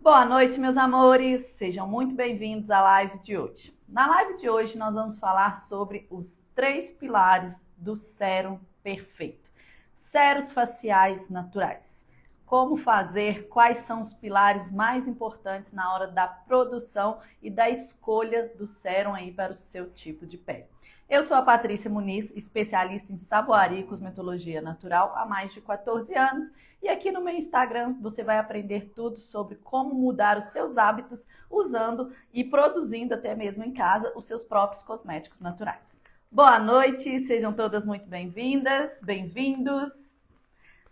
Boa noite, meus amores! Sejam muito bem-vindos à live de hoje. Na live de hoje, nós vamos falar sobre os 3 pilares do sérum perfeito. Séros faciais naturais. Como fazer, quais são os pilares mais importantes na hora da produção e da escolha do sérum aí para o seu tipo de pele. Eu sou a Patrícia Muniz, especialista em saboaria e cosmetologia natural há mais de 14 anos e aqui no meu Instagram você vai aprender tudo sobre como mudar os seus hábitos usando e produzindo até mesmo em casa os seus próprios cosméticos naturais. Boa noite, sejam todas muito bem-vindas, bem-vindos.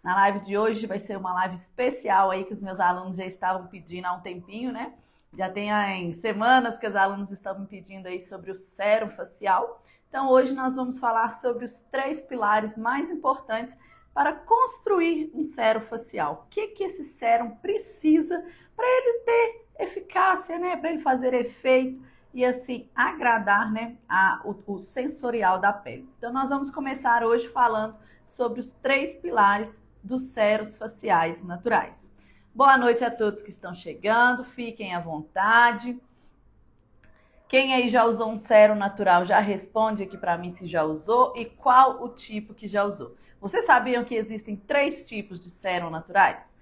Na live de hoje vai ser uma live especial aí que os meus alunos já estavam pedindo há um tempinho, né? Já tem semanas que os alunos estão me pedindo aí sobre o sérum facial. Então hoje nós vamos falar sobre os 3 pilares mais importantes para construir um sérum facial. O que esse sérum precisa para ele ter eficácia, né? Para ele fazer efeito e assim agradar, né, o sensorial da pele. Então nós vamos começar hoje falando sobre os 3 pilares dos séros faciais naturais. Boa noite a todos que estão chegando, fiquem à vontade. Quem aí já usou um sérum natural, já responde aqui para mim se já usou e qual o tipo que já usou. Vocês sabiam que existem 3 tipos de sérum naturais?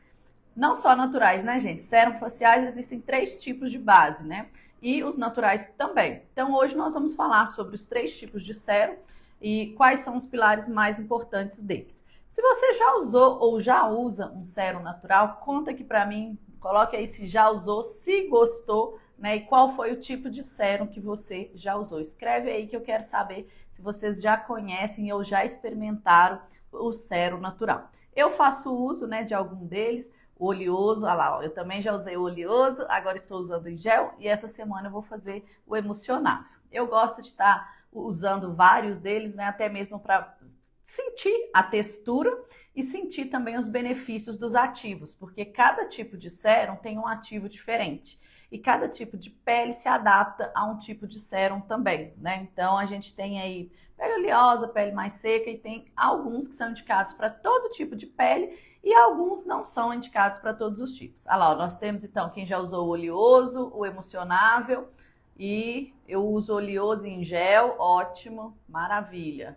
Não só naturais, né, gente? Sérum faciais existem 3 tipos de base, né? E os naturais também. Então hoje nós vamos falar sobre os 3 tipos de sérum e quais são os pilares mais importantes deles. Se você já usou ou já usa um sérum natural, conta aqui para mim, coloque aí se já usou, se gostou, né? E qual foi o tipo de sérum que você já usou. Escreve aí que eu quero saber se vocês já conhecem ou já experimentaram o sérum natural. Eu faço uso, né, de algum deles, o oleoso, olha lá, ó, eu também já usei o oleoso, agora estou usando em gel e essa semana eu vou fazer o emulsionável. Eu gosto de estar usando vários deles, né, até mesmo para sentir a textura e sentir também os benefícios dos ativos, porque cada tipo de sérum tem um ativo diferente e cada tipo de pele se adapta a um tipo de sérum também, né? Então a gente tem aí pele oleosa, pele mais seca e tem alguns que são indicados para todo tipo de pele e alguns não são indicados para todos os tipos. Olha lá, nós temos então quem já usou o oleoso, o emulsionável e eu uso oleoso em gel, ótimo, maravilha.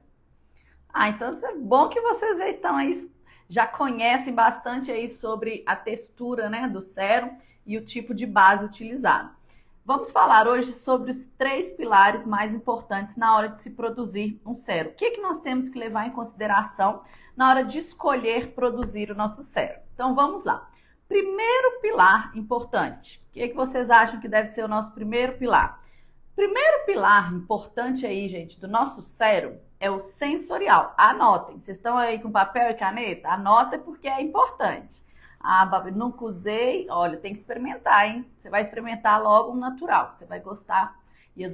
Então é bom que vocês já estão aí, já conhecem bastante aí sobre a textura, né, do sérum e o tipo de base utilizado. Vamos falar hoje sobre os 3 pilares mais importantes na hora de se produzir um sérum. O que nós temos que levar em consideração na hora de escolher produzir o nosso sérum? Então vamos lá. Primeiro pilar importante. O que vocês acham que deve ser o nosso primeiro pilar? Primeiro pilar importante aí, gente, do nosso sérum é o sensorial. Anotem. Vocês estão aí com papel e caneta? Anota porque é importante. Babi, nunca usei. Olha, tem que experimentar, hein? Você vai experimentar logo um natural. Você vai gostar. E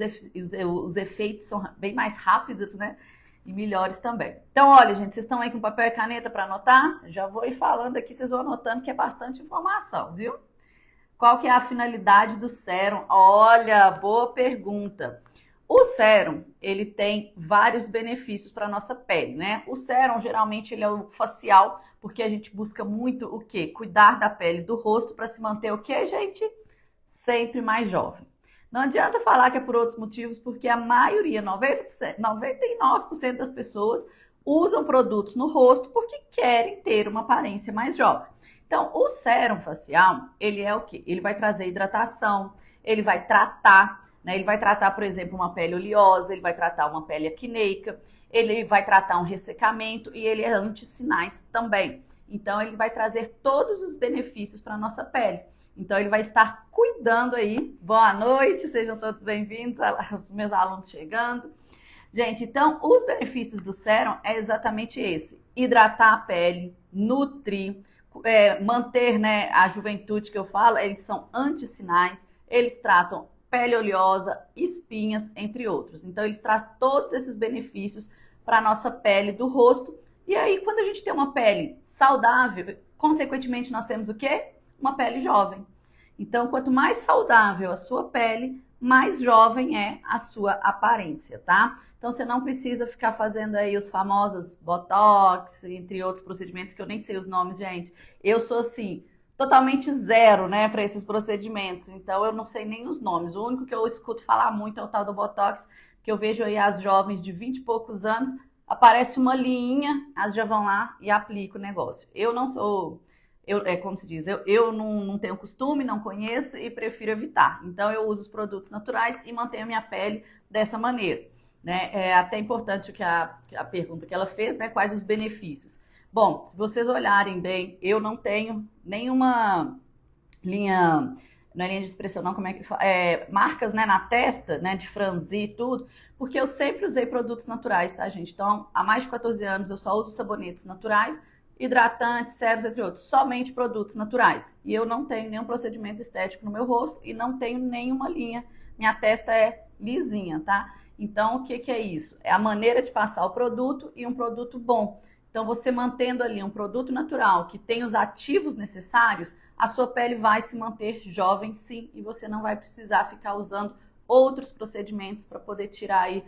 os efeitos são bem mais rápidos, né? E melhores também. Então, olha, gente, vocês estão aí com papel e caneta para anotar? Já vou ir falando aqui, vocês vão anotando que é bastante informação, viu? Qual que é a finalidade do sérum? Olha, boa pergunta. O sérum, ele tem vários benefícios para a nossa pele, né? O sérum, geralmente, ele é o facial, porque a gente busca muito o quê? Cuidar da pele do rosto para se manter o quê, gente? Sempre mais jovem. Não adianta falar que é por outros motivos, porque a maioria, 90%, 99% das pessoas usam produtos no rosto porque querem ter uma aparência mais jovem. Então, o sérum facial, ele é o quê? Ele vai trazer hidratação, ele vai tratar, né? Ele vai tratar, por exemplo, uma pele oleosa, ele vai tratar uma pele acneica, ele vai tratar um ressecamento e ele é anti-sinais também. Então, ele vai trazer todos os benefícios para a nossa pele. Então, ele vai estar cuidando aí. Boa noite, sejam todos bem-vindos, os meus alunos chegando. Gente, então, os benefícios do sérum é exatamente esse. Hidratar a pele, nutrir, manter, né, a juventude que eu falo, eles são anti-sinais, eles tratam pele oleosa, espinhas, entre outros. Então, eles trazem todos esses benefícios para a nossa pele do rosto. E aí, quando a gente tem uma pele saudável, consequentemente, nós temos o quê? Uma pele jovem. Então, quanto mais saudável a sua pele, mais jovem é a sua aparência, tá? Então, você não precisa ficar fazendo aí os famosos botox, entre outros procedimentos que eu nem sei os nomes, gente. Eu sou assim, totalmente zero, né, para esses procedimentos. Então, eu não sei nem os nomes. O único que eu escuto falar muito é o tal do Botox, que eu vejo aí as jovens de 20 e poucos anos, aparece uma linha, elas já vão lá e aplicam o negócio. Eu não sou, como se diz, eu não tenho costume, não conheço e prefiro evitar. Então, eu uso os produtos naturais e mantenho a minha pele dessa maneira. Né? É até importante que a pergunta que ela fez, né? Quais os benefícios? Bom, se vocês olharem bem, eu não tenho nenhuma linha, não é linha de expressão, não, como é que fala? Marcas, né, na testa, né, de franzir e tudo, porque eu sempre usei produtos naturais, tá, gente? Então, há mais de 14 anos eu só uso sabonetes naturais, hidratantes, séros, entre outros, somente produtos naturais. E eu não tenho nenhum procedimento estético no meu rosto e não tenho nenhuma linha, minha testa é lisinha, tá? Então, o que é isso? É a maneira de passar o produto e um produto bom. Então, você mantendo ali um produto natural que tem os ativos necessários, a sua pele vai se manter jovem, sim, e você não vai precisar ficar usando outros procedimentos para poder tirar aí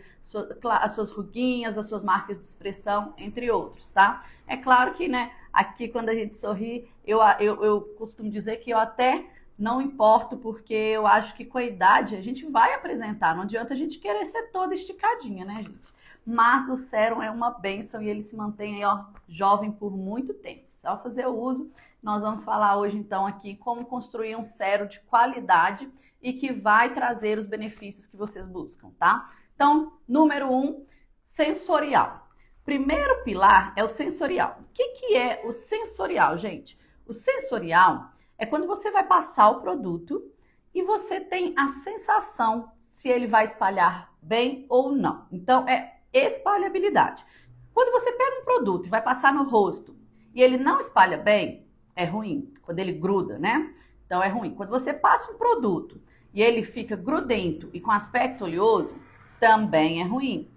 as suas ruguinhas, as suas marcas de expressão, entre outros, tá? É claro que, né, aqui quando a gente sorri, eu costumo dizer que eu até não importo, porque eu acho que com a idade a gente vai apresentar, não adianta a gente querer ser toda esticadinha, né, gente? Mas o sérum é uma bênção e ele se mantém aí, ó, jovem por muito tempo. Só fazer o uso. Nós vamos falar hoje, então, aqui como construir um sérum de qualidade e que vai trazer os benefícios que vocês buscam, tá? Então, número 1, sensorial. Primeiro pilar é o sensorial. O que é o sensorial, gente? O sensorial é quando você vai passar o produto e você tem a sensação se ele vai espalhar bem ou não. Então, é espalhabilidade. Quando você pega um produto e vai passar no rosto e ele não espalha bem, é ruim. Quando ele gruda, né? Então é ruim. Quando você passa um produto e ele fica grudento e com aspecto oleoso, também é ruim.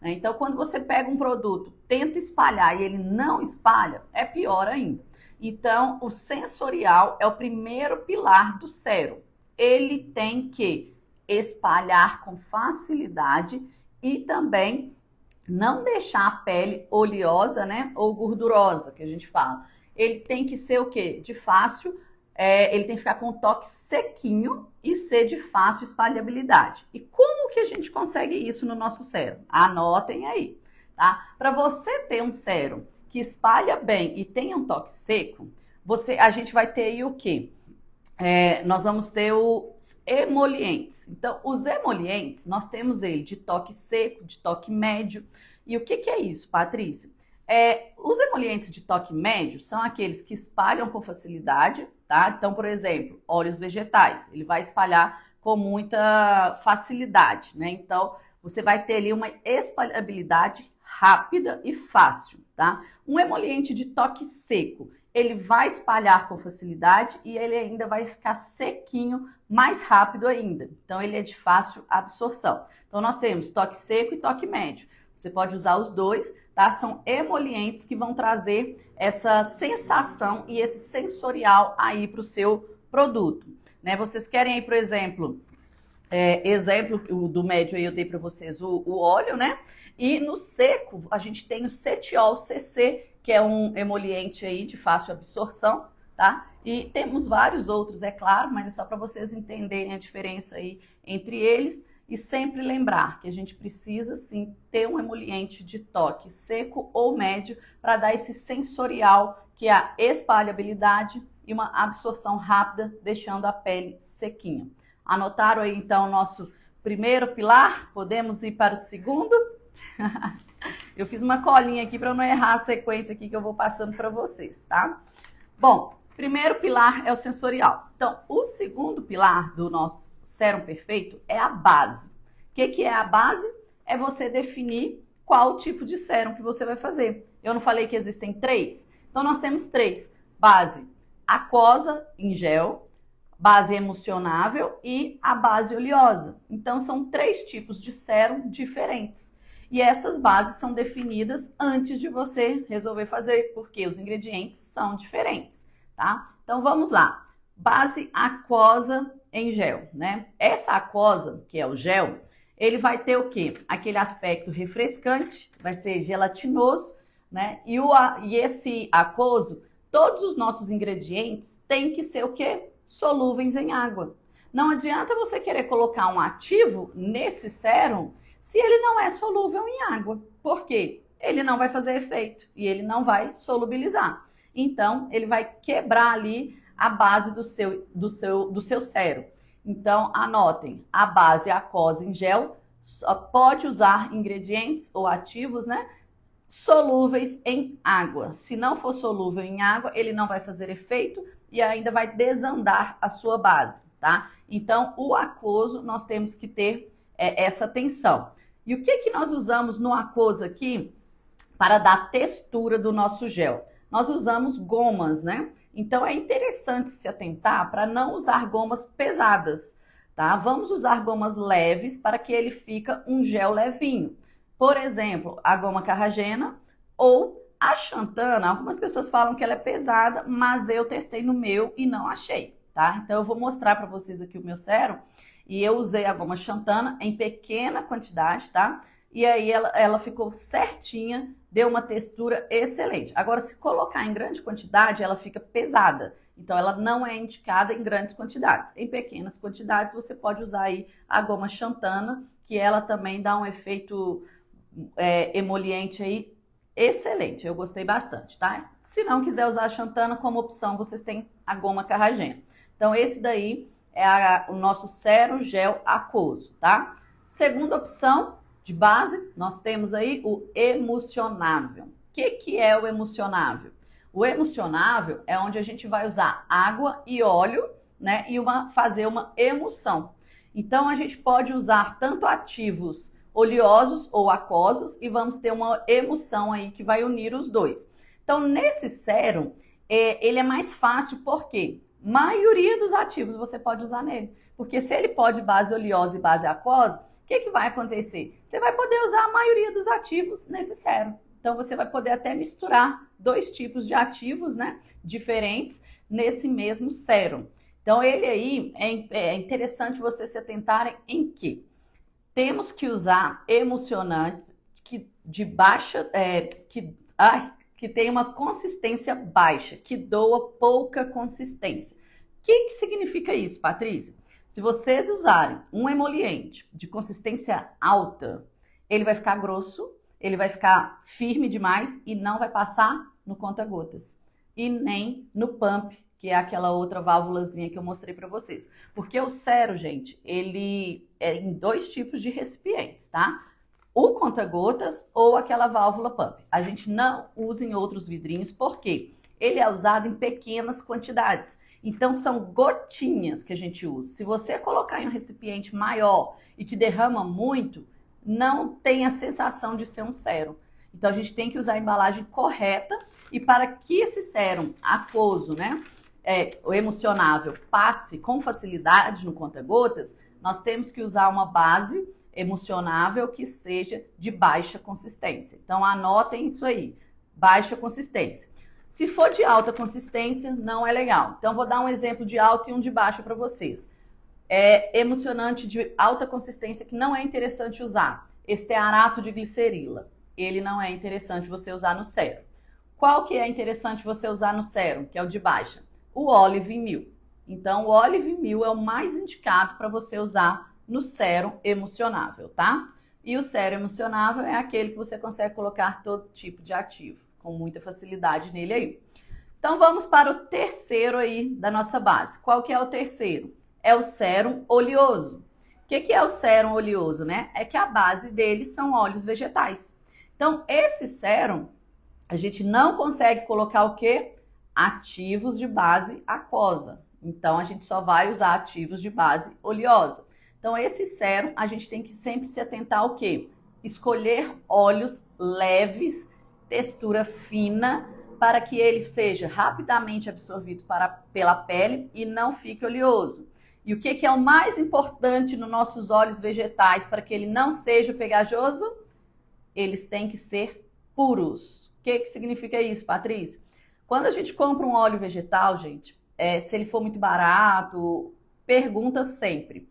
Então, quando você pega um produto, tenta espalhar e ele não espalha, é pior ainda. Então, o sensorial é o primeiro pilar do sérum. Ele tem que espalhar com facilidade e também não deixar a pele oleosa, né, ou gordurosa, que a gente fala. Ele tem que ser o quê? De fácil, ele tem que ficar com um toque sequinho e ser de fácil espalhabilidade. E como que a gente consegue isso no nosso sérum? Anotem aí, tá? Para você ter um sérum que espalha bem e tenha um toque seco, a gente vai ter aí o quê? Nós vamos ter os emolientes. Então, os emolientes, nós temos ele de toque seco, de toque médio. E o que é isso, Patrícia? Os emolientes de toque médio são aqueles que espalham com facilidade, tá? Então, por exemplo, óleos vegetais, ele vai espalhar com muita facilidade, né? Então, você vai ter ali uma espalhabilidade rápida e fácil, tá? Um emoliente de toque seco, ele vai espalhar com facilidade e ele ainda vai ficar sequinho mais rápido ainda. Então, ele é de fácil absorção. Então, nós temos toque seco e toque médio. Você pode usar os dois, tá? São emolientes que vão trazer essa sensação e esse sensorial aí para o seu produto, né? Vocês querem aí, por exemplo, exemplo do médio aí eu dei para vocês o óleo, né? E no seco, a gente tem o Cetiol CC, que é um emoliente aí de fácil absorção, tá? E temos vários outros, é claro, mas é só para vocês entenderem a diferença aí entre eles e sempre lembrar que a gente precisa sim ter um emoliente de toque seco ou médio para dar esse sensorial, que é a espalhabilidade e uma absorção rápida, deixando a pele sequinha. Anotaram aí então o nosso primeiro pilar? Podemos ir para o segundo? Eu fiz uma colinha aqui para não errar a sequência aqui que eu vou passando para vocês, tá? Bom, primeiro pilar é o sensorial. Então, o segundo pilar do nosso sérum perfeito é a base. O que é a base? É você definir qual tipo de sérum que você vai fazer. Eu não falei que existem 3? Então, nós temos 3. Base aquosa em gel, base emulsionável e a base oleosa. Então, são 3 tipos de sérum diferentes. E essas bases são definidas antes de você resolver fazer, porque os ingredientes são diferentes, tá? Então, vamos lá. Base aquosa em gel, né? Essa aquosa, que é o gel, ele vai ter o quê? Aquele aspecto refrescante, vai ser gelatinoso, né? E esse aquoso todos os nossos ingredientes têm que ser o quê? Solúveis em água. Não adianta você querer colocar um ativo nesse sérum se ele não é solúvel em água. Por quê? Ele não vai fazer efeito e ele não vai solubilizar. Então, ele vai quebrar ali a base do seu sérum. Então, anotem, a base aquosa em gel só pode usar ingredientes ou ativos, né, solúveis em água. Se não for solúvel em água, ele não vai fazer efeito e ainda vai desandar a sua base, tá? Então, o aquoso, nós temos que ter essa atenção. E o que nós usamos no aquoso aqui para dar textura do nosso gel? Nós usamos gomas, né? Então, é interessante se atentar para não usar gomas pesadas, tá? Vamos usar gomas leves para que ele fique um gel levinho. Por exemplo, a goma carragena ou a xantana. Algumas pessoas falam que ela é pesada, mas eu testei no meu e não achei, tá? Então, eu vou mostrar para vocês aqui o meu sérum e eu usei a goma xantana em pequena quantidade, tá? E aí ela ficou certinha, deu uma textura excelente. Agora, se colocar em grande quantidade, ela fica pesada. Então, ela não é indicada em grandes quantidades. Em pequenas quantidades, você pode usar aí a goma xantana, que ela também dá um efeito emoliente aí excelente. Eu gostei bastante, tá? Se não quiser usar a xantana, como opção, vocês têm a goma carragena. Então, esse daí é o nosso sérum gel aquoso, tá? Segunda opção de base, nós temos aí o emulsionável. O que é o emulsionável? O emulsionável é onde a gente vai usar água e óleo, né, e fazer uma emulsão. Então, a gente pode usar tanto ativos oleosos ou aquosos e vamos ter uma emulsão aí que vai unir os dois. Então, nesse sérum, ele é mais fácil porque maioria dos ativos você pode usar nele. Porque se ele pode base oleosa e base aquosa, o que vai acontecer? Você vai poder usar a maioria dos ativos nesse sérum. Então, você vai poder até misturar dois tipos de ativos, né, diferentes nesse mesmo sérum. Então, ele aí é interessante você se atentarem em que temos que usar emulsionante que tem uma consistência baixa, que doa pouca consistência. O que significa isso, Patrícia? Se vocês usarem um emoliente de consistência alta, ele vai ficar grosso, ele vai ficar firme demais e não vai passar no conta-gotas. E nem no pump, que é aquela outra válvulazinha que eu mostrei para vocês. Porque o sérum, gente, ele é em dois tipos de recipientes, tá? O conta-gotas ou aquela válvula pump. A gente não usa em outros vidrinhos, porque ele é usado em pequenas quantidades. Então, são gotinhas que a gente usa. Se você colocar em um recipiente maior e que derrama muito, não tem a sensação de ser um sérum. Então, a gente tem que usar a embalagem correta e para que esse sérum aquoso, né, o emulsionável, passe com facilidade no conta-gotas, nós temos que usar uma base emulsionável que seja de baixa consistência. Então, anotem isso aí, baixa consistência. Se for de alta consistência, não é legal. Então, vou dar um exemplo de alta e um de baixa para vocês. Emulsionante de alta consistência que não é interessante usar. Estearato de glicerila. Ele não é interessante você usar no sérum. Qual que é interessante você usar no sérum, que é o de baixa? O Olive Meal. Então, o Olive Meal é o mais indicado para você usar no sérum emulsionável, tá? E o sérum emulsionável é aquele que você consegue colocar todo tipo de ativo, com muita facilidade nele aí. Então, vamos para o terceiro aí da nossa base. Qual que é o terceiro? É o sérum oleoso. O que é o sérum oleoso, né? É que a base dele são óleos vegetais. Então, esse sérum, a gente não consegue colocar o quê? Ativos de base aquosa. Então, a gente só vai usar ativos de base oleosa. Então, esse sérum, a gente tem que sempre se atentar ao quê? Escolher óleos leves, textura fina, para que ele seja rapidamente absorvido pela pele e não fique oleoso. E o que é o mais importante nos nossos óleos vegetais para que ele não seja pegajoso? Eles têm que ser puros. O que significa isso, Patrícia? Quando a gente compra um óleo vegetal, gente, se ele for muito barato, pergunta sempre.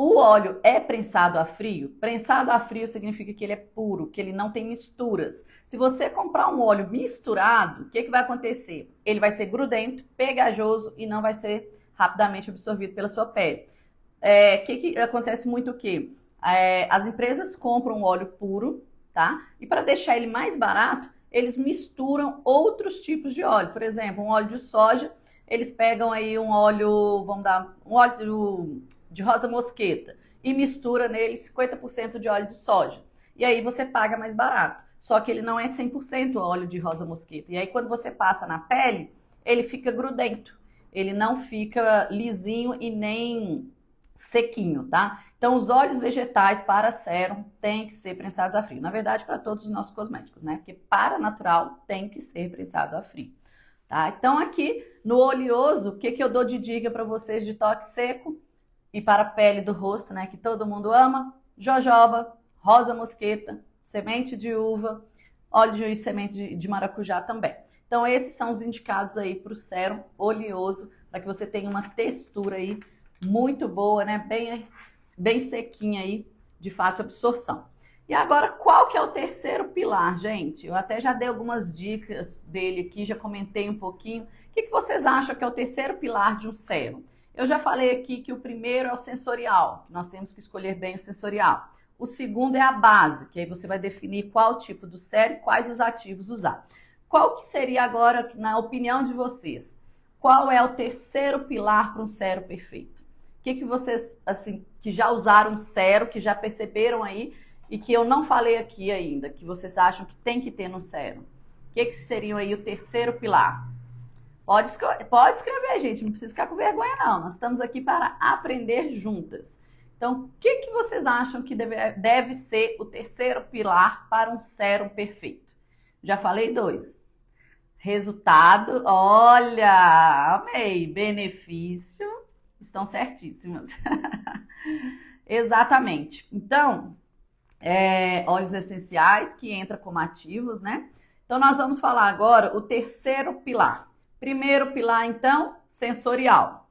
O óleo é prensado a frio? Prensado a frio significa que ele é puro, que ele não tem misturas. Se você comprar um óleo misturado, o que vai acontecer? Ele vai ser grudento, pegajoso e não vai ser rapidamente absorvido pela sua pele. Que acontece muito o quê? As empresas compram um óleo puro, tá? E para deixar ele mais barato, eles misturam outros tipos de óleo. Por exemplo, um óleo de soja, eles pegam aí um óleo, um óleo de rosa mosqueta e mistura nele 50% de óleo de soja. E aí você paga mais barato. Só que ele não é 100% óleo de rosa mosqueta. E aí quando você passa na pele, ele fica grudento. Ele não fica lisinho e nem sequinho, tá? Então os óleos vegetais para sérum têm que ser prensados a frio. Na verdade, para todos os nossos cosméticos, né? Porque para natural tem que ser prensado a frio. Tá? Então aqui no oleoso, o que eu dou de dica para vocês de toque seco? E para a pele do rosto, né, que todo mundo ama, jojoba, rosa mosqueta, semente de uva, óleo de semente de maracujá também. Então esses são os indicados aí para o sérum oleoso, para que você tenha uma textura aí muito boa, né, bem sequinha aí, de fácil absorção. E agora, qual que é o terceiro pilar, gente? Eu até já dei algumas dicas dele aqui, já comentei um pouquinho. O que vocês acham que é o terceiro pilar de um sérum? Eu já falei aqui que o primeiro é o sensorial, que nós temos que escolher bem o sensorial. O segundo é a base, que aí você vai definir qual tipo do sérum e quais os ativos usar. Qual que seria agora, na opinião de vocês, qual é o terceiro pilar para um sérum perfeito? O que vocês, assim, que já usaram sérum, que já perceberam aí e que eu não falei aqui ainda, que vocês acham que tem que ter no sérum? O que seriam aí o terceiro pilar? Pode escrever, gente, não precisa ficar com vergonha não, nós estamos aqui para aprender juntas. Então, o que vocês acham que deve ser o terceiro pilar para um sérum perfeito? Já falei 2. Resultado, olha, amei, benefício, estão certíssimas. Exatamente. Então, óleos essenciais que entra como ativos, né? Então, nós vamos falar agora o terceiro pilar. Primeiro pilar, então, sensorial.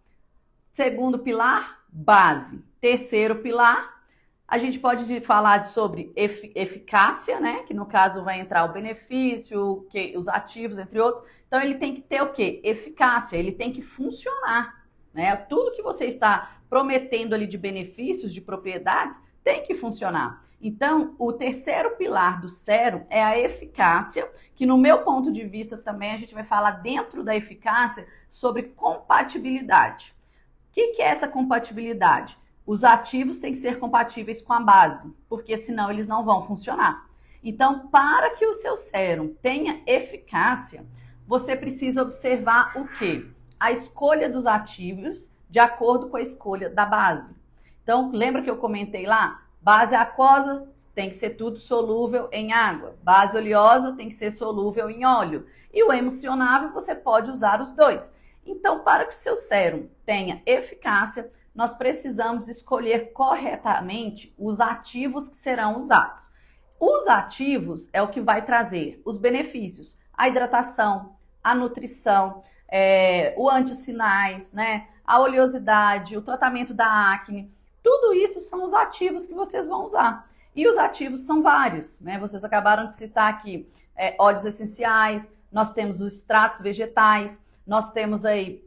Segundo pilar, base. Terceiro pilar, a gente pode falar sobre eficácia, né? Que no caso vai entrar o benefício, os ativos, entre outros. Então, ele tem que ter o quê? Eficácia, ele tem que funcionar, né? Tudo que você está prometendo ali de benefícios, de propriedades, tem que funcionar. Então, o terceiro pilar do sérum é a eficácia, que no meu ponto de vista também a gente vai falar dentro da eficácia sobre compatibilidade. O que é essa compatibilidade? Os ativos têm que ser compatíveis com a base, porque senão eles não vão funcionar. Então, para que o seu sérum tenha eficácia, você precisa observar o quê? A escolha dos ativos de acordo com a escolha da base. Então, lembra que eu comentei lá? Base aquosa tem que ser tudo solúvel em água. Base oleosa tem que ser solúvel em óleo. E o emulsionável você pode usar os dois. Então, para que o seu sérum tenha eficácia, nós precisamos escolher corretamente os ativos que serão usados. Os ativos é o que vai trazer os benefícios, a hidratação, a nutrição, o antissinais, né? A oleosidade, o tratamento da acne. Tudo isso são os ativos que vocês vão usar. E os ativos são vários, né? Vocês acabaram de citar aqui óleos essenciais, nós temos os extratos vegetais, nós temos aí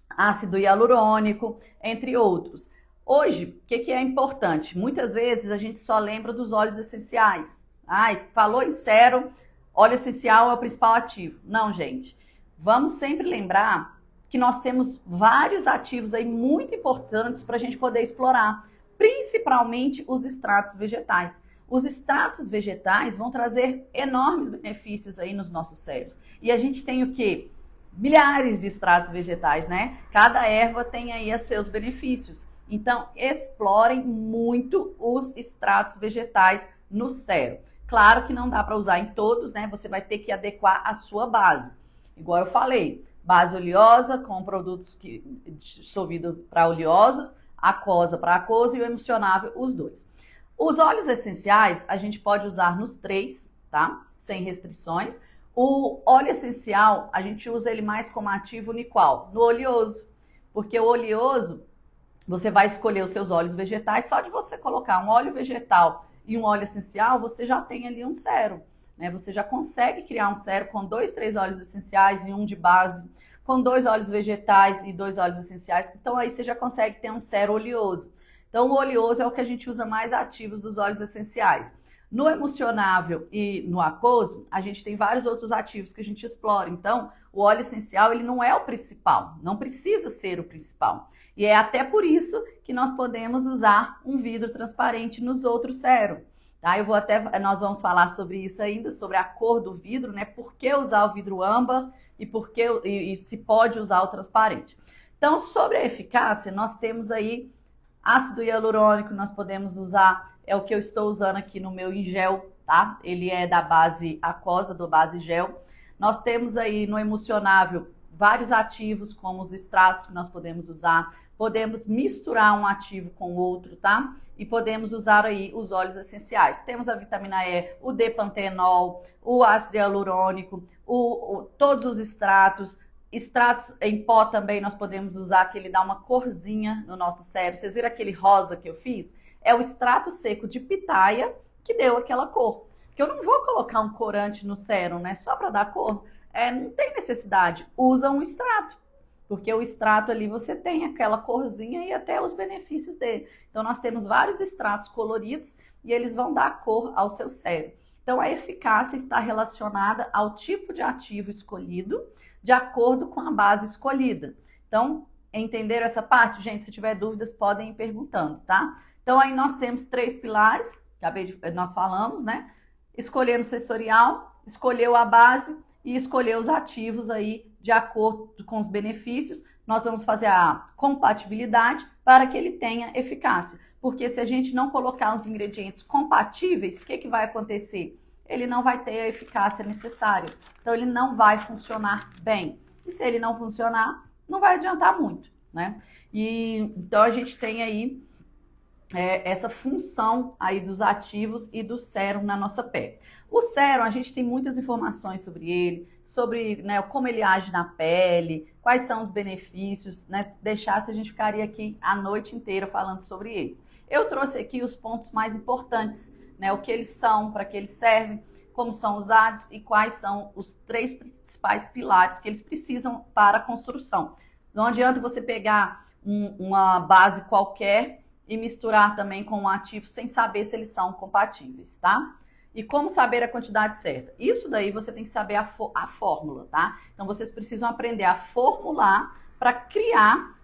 ácido hialurônico, entre outros. Hoje, o que é importante? Muitas vezes a gente só lembra dos óleos essenciais. Ai, falou em sérum, óleo essencial é o principal ativo. Não, gente. Vamos sempre lembrar que nós temos vários ativos aí muito importantes para a gente poder explorar, principalmente os extratos vegetais. Os extratos vegetais vão trazer enormes benefícios aí nos nossos cérebros. E a gente tem o quê? Milhares de extratos vegetais, né? Cada erva tem aí os seus benefícios. Então, explorem muito os extratos vegetais no sérum. Claro que não dá para usar em todos, né? Você vai ter que adequar a sua base. Igual eu falei, base oleosa com produtos dissolvidos para oleosos, aquosa para aquoso e o emulsionável, os dois. Os óleos essenciais a gente pode usar nos 3, tá? Sem restrições. O óleo essencial, a gente usa ele mais como ativo no qual? No oleoso. Porque o oleoso, Você vai escolher os seus óleos vegetais. Só de você colocar um óleo vegetal e um óleo essencial, você já tem ali um sérum, né? Você já consegue criar um sérum com 2, 3 óleos essenciais e um de base, com 2 óleos vegetais e 2 óleos essenciais. Então aí você já consegue ter um sérum oleoso. Então o oleoso é o que a gente usa mais ativos dos óleos essenciais. No emulsionável e no aquoso, a gente tem vários outros ativos que a gente explora. Então, o óleo essencial, ele não é o principal, não precisa ser o principal. E é até por isso que nós podemos usar um vidro transparente nos outros sérums. Tá? Nós vamos falar sobre isso ainda, sobre a cor do vidro, né? Por que usar o vidro âmbar e se pode usar o transparente. Então, sobre a eficácia, nós temos aí ácido hialurônico, nós podemos usar, é o que eu estou usando aqui no meu em gel, tá? Ele é da base aquosa, do base gel. Nós temos aí no emulsionável vários ativos, como os extratos que nós podemos usar. Podemos misturar um ativo com outro, tá? E podemos usar aí os óleos essenciais. Temos a vitamina E, o D-pantenol, o ácido hialurônico, todos os extratos. Extratos em pó também nós podemos usar, que ele dá uma corzinha no nosso sérum. Vocês viram aquele rosa que eu fiz? É o extrato seco de pitaia que deu aquela cor. Porque eu não vou colocar um corante no sérum, né? Só para dar cor. Não tem necessidade. Usa um extrato. Porque o extrato ali você tem aquela corzinha e até os benefícios dele. Então nós temos vários extratos coloridos e eles vão dar cor ao seu sérum. Então a eficácia está relacionada ao tipo de ativo escolhido, de acordo com a base escolhida. Então, entenderam essa parte? Gente, se tiver dúvidas, podem ir perguntando, tá? Então, aí nós temos 3 pilares, nós falamos, né? Escolher no sensorial, escolheu a base e escolher os ativos aí de acordo com os benefícios. Nós vamos fazer a compatibilidade para que ele tenha eficácia. Porque se a gente não colocar os ingredientes compatíveis, o que vai acontecer? Ele não vai ter a eficácia necessária. Então, ele não vai funcionar bem. E se ele não funcionar, não vai adiantar muito, né? Então, a gente tem aí essa função aí dos ativos e do sérum na nossa pele. O sérum, a gente tem muitas informações sobre ele, sobre, né, como ele age na pele, quais são os benefícios, né? Se deixasse, a gente ficaria aqui a noite inteira falando sobre eles. Eu trouxe aqui os pontos mais importantes, né, o que eles são, para que eles servem, como são usados e quais são os 3 principais pilares que eles precisam para a construção. Não adianta você pegar uma base qualquer e misturar também com um ativo sem saber se eles são compatíveis, tá? E como saber a quantidade certa? Isso daí você tem que saber a fórmula, tá? Então vocês precisam aprender a formular para criar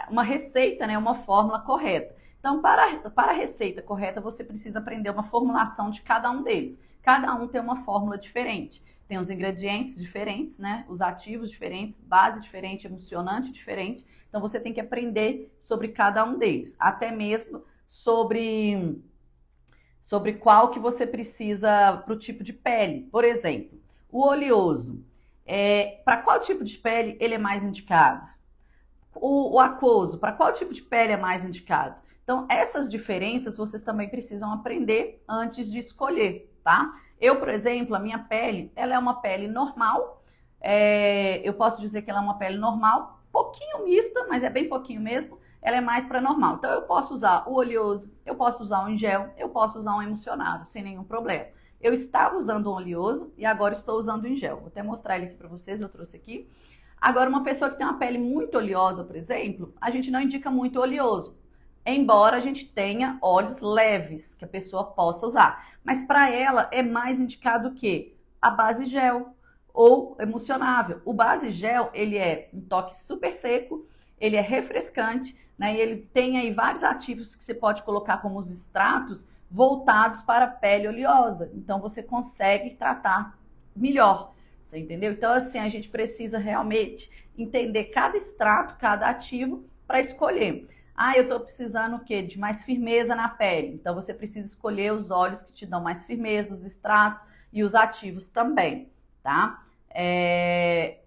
uma receita, né, uma fórmula correta. Então, para a receita correta, você precisa aprender uma formulação de cada um deles. Cada um tem uma fórmula diferente. Tem os ingredientes diferentes, né? Os ativos diferentes, base diferente, emulsionante diferente. Então, você tem que aprender sobre cada um deles. Até mesmo sobre qual que você precisa para o tipo de pele. Por exemplo, o oleoso. Para qual tipo de pele ele é mais indicado? O aquoso, para qual tipo de pele é mais indicado? Então, essas diferenças vocês também precisam aprender antes de escolher, tá? Eu, por exemplo, a minha pele, ela é uma pele normal. Eu posso dizer que ela é uma pele normal, pouquinho mista, mas é bem pouquinho mesmo. Ela é mais para normal. Então, eu posso usar o oleoso, eu posso usar um em gel, eu posso usar um emulsionado, sem nenhum problema. Eu estava usando um oleoso e agora estou usando um em gel. Vou até mostrar ele aqui para vocês, eu trouxe aqui. Agora, uma pessoa que tem uma pele muito oleosa, por exemplo, a gente não indica muito oleoso. Embora a gente tenha óleos leves que a pessoa possa usar. Mas para ela é mais indicado o quê? A base gel ou emulsionável. O base gel, ele é um toque super seco, ele é refrescante, né? E ele tem aí vários ativos que você pode colocar como os extratos voltados para a pele oleosa. Então você consegue tratar melhor, você entendeu? Então assim, a gente precisa realmente entender cada extrato, cada ativo para escolher. Eu tô precisando o quê? De mais firmeza na pele. Então, você precisa escolher os óleos que te dão mais firmeza, os extratos e os ativos também, tá?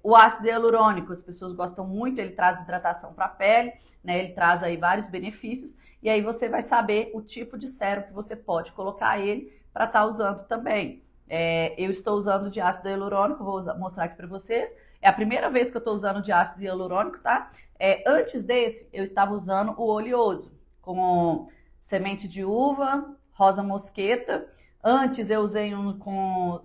O ácido hialurônico, as pessoas gostam muito, ele traz hidratação para a pele, né? Ele traz aí vários benefícios. E aí, você vai saber o tipo de sérum que você pode colocar ele para estar usando também. Eu estou usando de ácido hialurônico, vou mostrar aqui para vocês. É a primeira vez que eu tô usando de ácido hialurônico, tá? Antes desse, eu estava usando o oleoso, com semente de uva, rosa mosqueta. Antes eu usei um com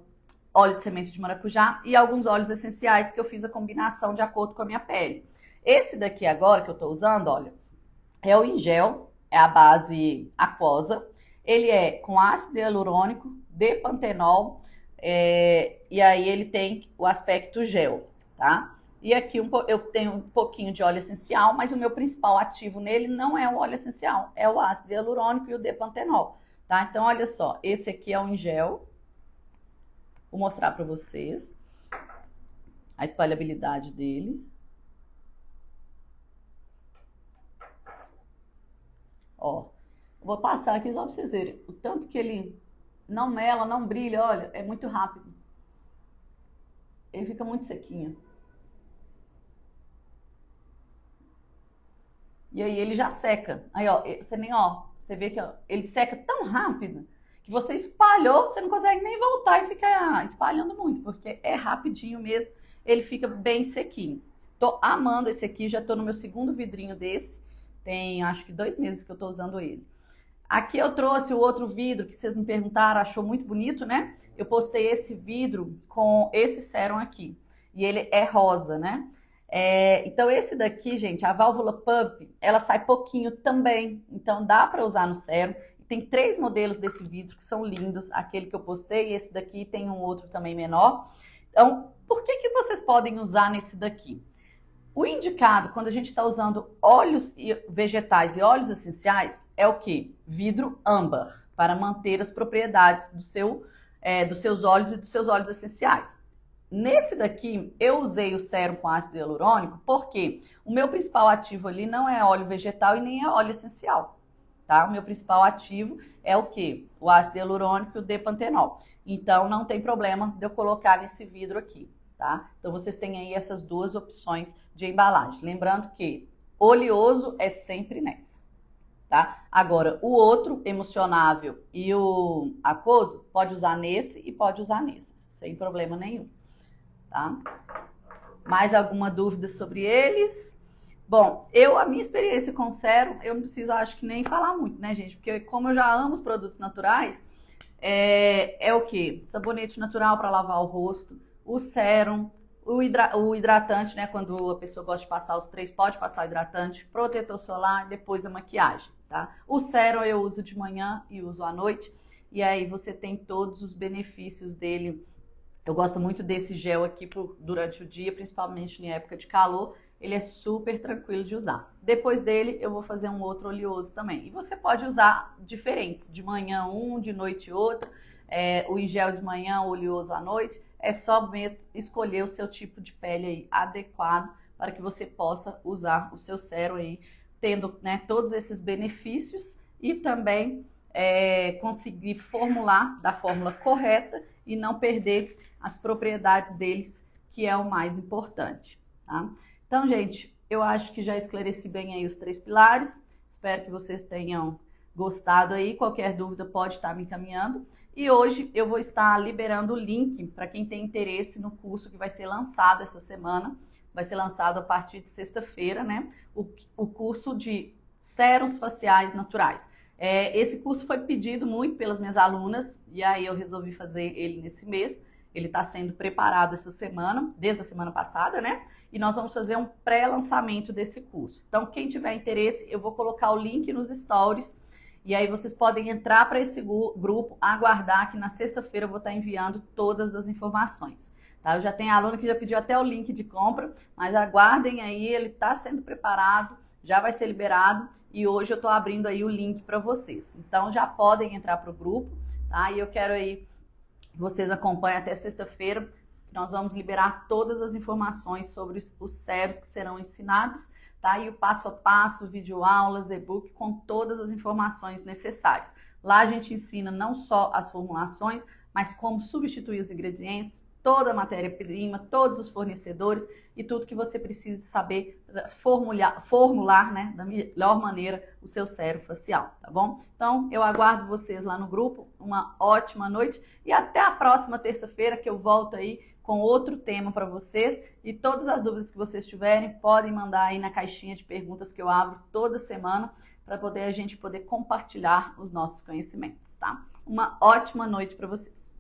óleo de semente de maracujá e alguns óleos essenciais que eu fiz a combinação de acordo com a minha pele. Esse daqui agora que eu tô usando, olha, é o em gel, é a base aquosa. Ele é com ácido hialurônico, depantenol, e aí ele tem o aspecto gel, tá? E aqui eu tenho um pouquinho de óleo essencial, mas o meu principal ativo nele não é o óleo essencial, é o ácido hialurônico e o depantenol, tá? Então, olha só, esse aqui é o em gel. Vou mostrar para vocês a espalhabilidade dele. Ó, vou passar aqui só para vocês verem o tanto que ele não mela, não brilha, olha, é muito rápido. Ele fica muito sequinho. E aí ele já seca. Aí, ó, você vê que ó, ele seca tão rápido que você espalhou, você não consegue nem voltar e ficar espalhando muito, porque é rapidinho mesmo, ele fica bem sequinho. Tô amando esse aqui, já tô no meu segundo vidrinho desse, tem acho que 2 meses que eu tô usando ele. Aqui eu trouxe o outro vidro que vocês me perguntaram, achou muito bonito, né? Eu postei esse vidro com esse sérum aqui, e ele é rosa, né? Então esse daqui, gente, a válvula pump, ela sai pouquinho também, então dá para usar no sérum. Tem 3 modelos desse vidro que são lindos, aquele que eu postei, esse daqui tem um outro também menor. Então, por que vocês podem usar nesse daqui? O indicado, quando a gente está usando óleos vegetais e óleos essenciais, é o quê? Vidro âmbar, para manter as propriedades dos seus óleos e dos seus óleos essenciais. Nesse daqui, eu usei o sérum com ácido hialurônico porque o meu principal ativo ali não é óleo vegetal e nem é óleo essencial, tá? O meu principal ativo é o quê? O ácido hialurônico e o depantenol. Então, não tem problema de eu colocar nesse vidro aqui, tá? Então, vocês têm aí essas 2 opções de embalagem. Lembrando que oleoso é sempre nessa, tá? Agora, o outro, emocionável e o aquoso, pode usar nesse e pode usar nesse, sem problema nenhum. Tá? Mais alguma dúvida sobre eles? Bom, a minha experiência com sérum, eu não preciso, acho que nem falar muito, né, gente? Porque como eu já amo os produtos naturais, é o quê? Sabonete natural para lavar o rosto, o sérum, o hidratante, né? Quando a pessoa gosta de passar os 3, pode passar o hidratante, protetor solar, depois a maquiagem, tá? O sérum eu uso de manhã e uso à noite, e aí você tem todos os benefícios dele. Eu gosto muito desse gel aqui durante o dia, principalmente em época de calor. Ele é super tranquilo de usar. Depois dele, eu vou fazer um outro oleoso também. E você pode usar diferentes, de manhã um, de noite outro. O em gel de manhã, o oleoso à noite. É só mesmo escolher o seu tipo de pele aí adequado para que você possa usar o seu sérum aí, tendo, né, todos esses benefícios e também conseguir formular da fórmula correta e não perder as propriedades deles, que é o mais importante, tá? Então, gente, eu acho que já esclareci bem aí os 3 pilares. Espero que vocês tenham gostado aí. Qualquer dúvida pode estar me encaminhando. E hoje eu vou estar liberando o link para quem tem interesse no curso que vai ser lançado essa semana. Vai ser lançado a partir de sexta-feira, né? O curso de sérums faciais naturais. Esse curso foi pedido muito pelas minhas alunas e aí eu resolvi fazer ele nesse mês. Ele está sendo preparado essa semana, desde a semana passada, né? E nós vamos fazer um pré-lançamento desse curso. Então, quem tiver interesse, eu vou colocar o link nos stories. E aí vocês podem entrar para esse grupo, aguardar que na sexta-feira eu vou estar enviando todas as informações. Tá? Eu já tenho aluno que já pediu até o link de compra, mas aguardem aí, ele está sendo preparado, já vai ser liberado. E hoje eu estou abrindo aí o link para vocês. Então, já podem entrar para o grupo, tá? E eu quero aí vocês acompanhem até sexta-feira, que nós vamos liberar todas as informações sobre os sérums que serão ensinados, tá? E o passo a passo, videoaulas, e-book, com todas as informações necessárias. Lá a gente ensina não só as formulações, mas como substituir os ingredientes, toda a matéria-prima, todos os fornecedores e tudo que você precisa saber formular, né, da melhor maneira o seu sérum facial, tá bom? Então, eu aguardo vocês lá no grupo, uma ótima noite e até a próxima terça-feira que eu volto aí com outro tema para vocês. E todas as dúvidas que vocês tiverem, podem mandar aí na caixinha de perguntas que eu abro toda semana para a gente poder compartilhar os nossos conhecimentos, tá? Uma ótima noite para vocês.